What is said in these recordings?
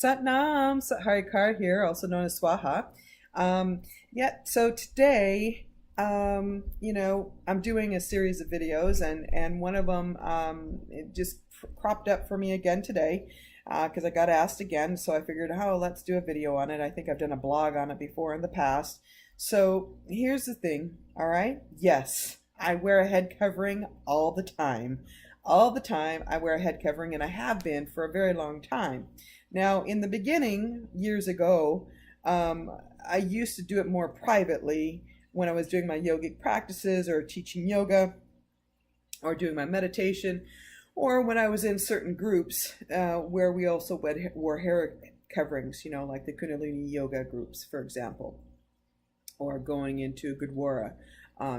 Satnam, Harikar here, also known as Swaha. So today, I'm doing a series of videos, and one of them it just cropped up for me again today because I got asked again. So I figured, oh, let's do a video on it. I think I've done a blog on it before in the past. So here's the thing, all right? Yes, I wear a head covering all the time. All the time I wear a head covering, and I have been for a very long time. Now, in the beginning, years ago, I used to do it more privately when I was doing my yogic practices or teaching yoga or doing my meditation, or when I was in certain groups where we also wore hair coverings, like the Kundalini yoga groups, for example, or going into Gurdwara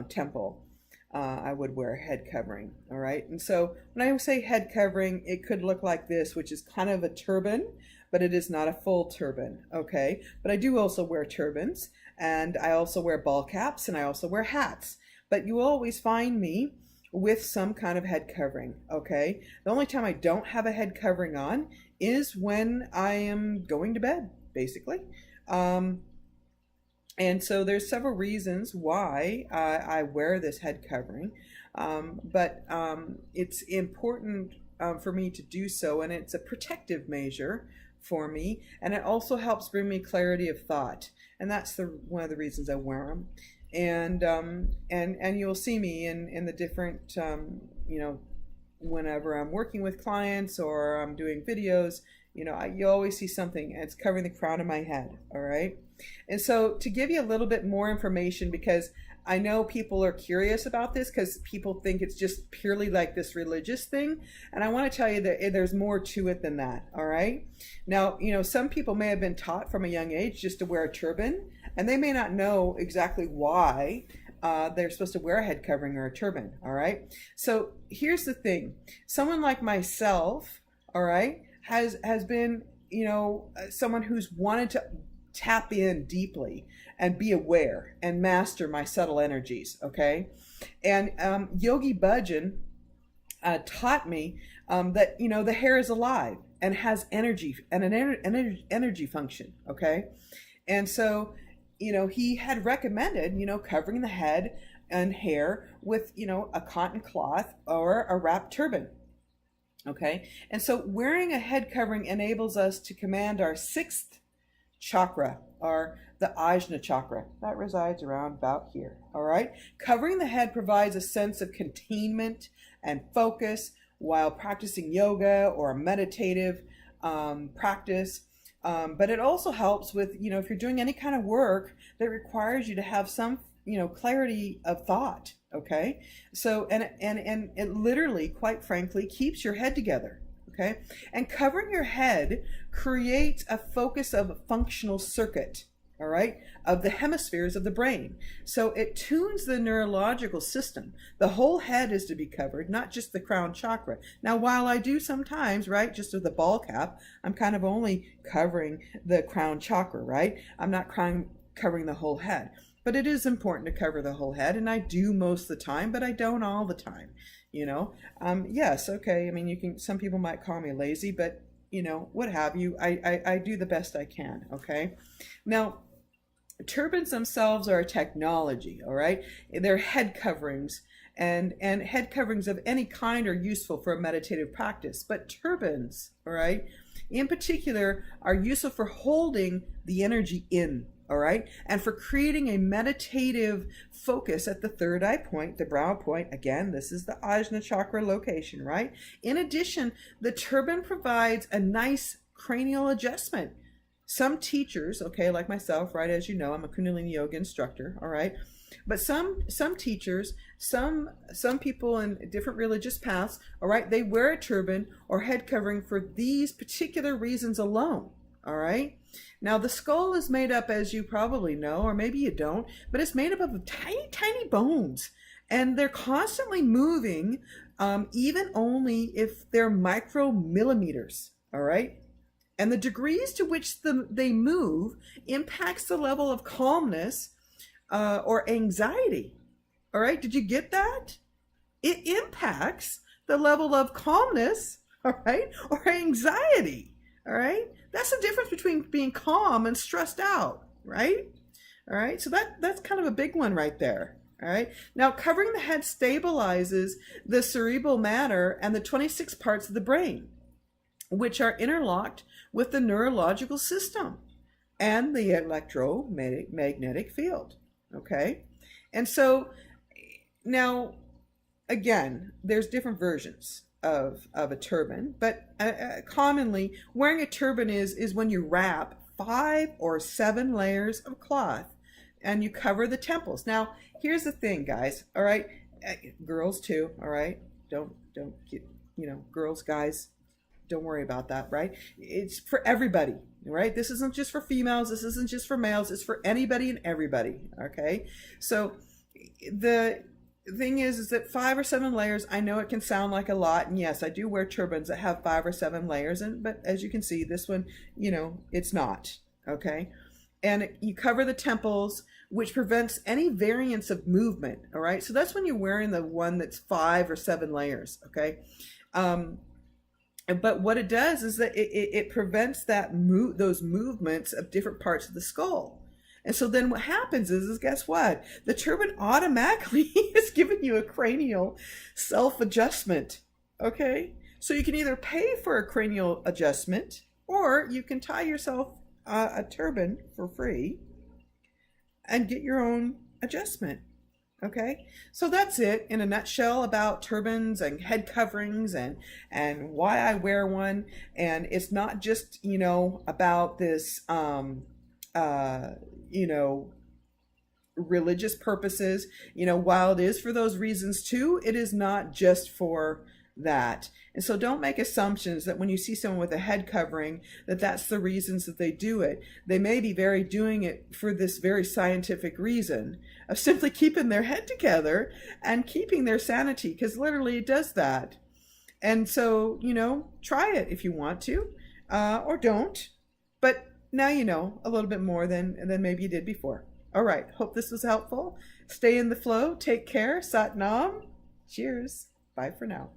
temple. I would wear a head covering, all right? And so when I say head covering, it could look like this, which is kind of a turban, but it is not a full turban, okay? But I do also wear turbans, and I also wear ball caps, and I also wear hats. But you will always find me with some kind of head covering, okay? The only time I don't have a head covering on is when I am going to bed, basically. And so there's several reasons why I wear this head covering, but it's important for me to do so, and it's a protective measure for me, and it also helps bring me clarity of thought, and that's one of the reasons I wear them. And you'll see me in the different whenever I'm working with clients or I'm doing videos, you always see something, and it's covering the crown of my head, all right? And so to give you a little bit more information, because I know people are curious about this because people think it's just purely like this religious thing. And I want to tell you that there's more to it than that, all right? Now, some people may have been taught from a young age just to wear a turban, and they may not know exactly why they're supposed to wear a head covering or a turban, all right? So here's the thing. Someone like myself, all right, has been, someone who's wanted to tap in deeply and be aware and master my subtle energies, okay? And Yogi Bhajan taught me that, the hair is alive and has energy and an energy function, okay? And so, he had recommended, covering the head and hair with, a cotton cloth or a wrapped turban. Okay, and so wearing a head covering enables us to command our sixth chakra, or the Ajna chakra. That resides around about here, all right? Covering the head provides a sense of containment and focus while practicing yoga or a meditative practice. But it also helps with, if you're doing any kind of work that requires you to have some, clarity of thought. Okay, so and it literally, quite frankly, keeps your head together. Okay, and covering your head creates a focus of a functional circuit, all right, of the hemispheres of the brain. So it tunes the neurological system. The whole head is to be covered, not just the crown chakra. Now, while I do sometimes, right, just with the ball cap, I'm kind of only covering the crown chakra, right? I'm not covering the whole head. But it is important to cover the whole head, and I do most of the time, but I don't all the time, Yes, okay, I mean, some people might call me lazy, but, what have you, I do the best I can, okay? Now, turbans themselves are a technology, all right? They're head coverings, and head coverings of any kind are useful for a meditative practice, but turbans, all right, in particular, are useful for holding the energy in. All right, and for creating a meditative focus at the third eye point, the brow point. Again, this is the Ajna chakra location, right? In addition, the turban provides a nice cranial adjustment. Some teachers, okay, like myself, right, as you know, I'm a Kundalini yoga instructor, all right, but some teachers, some people in different religious paths, all right, they wear a turban or head covering for these particular reasons alone. All right. Now, the skull is made up, as you probably know, or maybe you don't, but it's made up of tiny, tiny bones, and they're constantly moving, even only if they're micromillimeters. All right. And the degrees to which they move impacts the level of calmness or anxiety. All right. Did you get that? It impacts the level of calmness, all right, or anxiety. All right. that's the difference between being calm and stressed out, right? All right, so that's kind of a big one right there. All right, now covering the head stabilizes the cerebral matter and the 26 parts of the brain, which are interlocked with the neurological system and the electromagnetic field. Okay, and so now, again, there's different versions of a turban, but commonly wearing a turban is when you wrap 5 or 7 layers of cloth and you cover the temples. Now, here's the thing, guys. All right, girls too. All right, don't get, girls, guys, don't worry about that. Right? It's for everybody. Right? This isn't just for females. This isn't just for males. It's for anybody and everybody. Okay. So the thing is that 5 or 7 layers, I know it can sound like a lot, and yes, I do wear turbans that have 5 or 7 layers, but as you can see, this one, it's not. Okay. And you cover the temples, which prevents any variance of movement. All right, so that's when you're wearing the one that's 5 or 7 layers. Okay, but what it does is that it prevents those movements of different parts of the skull. And so then what happens is guess what? The turban automatically is giving you a cranial self-adjustment. Okay, so you can either pay for a cranial adjustment, or you can tie yourself a turban for free and get your own adjustment. Okay, so that's it in a nutshell about turbans and head coverings and why I wear one. And it's not just about this religious purposes. While it is for those reasons too, it is not just for that. And so don't make assumptions that when you see someone with a head covering that's the reasons that they do it. They may be doing it for this very scientific reason of simply keeping their head together and keeping their sanity, because literally it does that. And so try it if you want to, or don't, but now you know a little bit more than maybe you did before. All right, hope this was helpful. Stay in the flow, take care, Sat Nam, cheers, bye for now.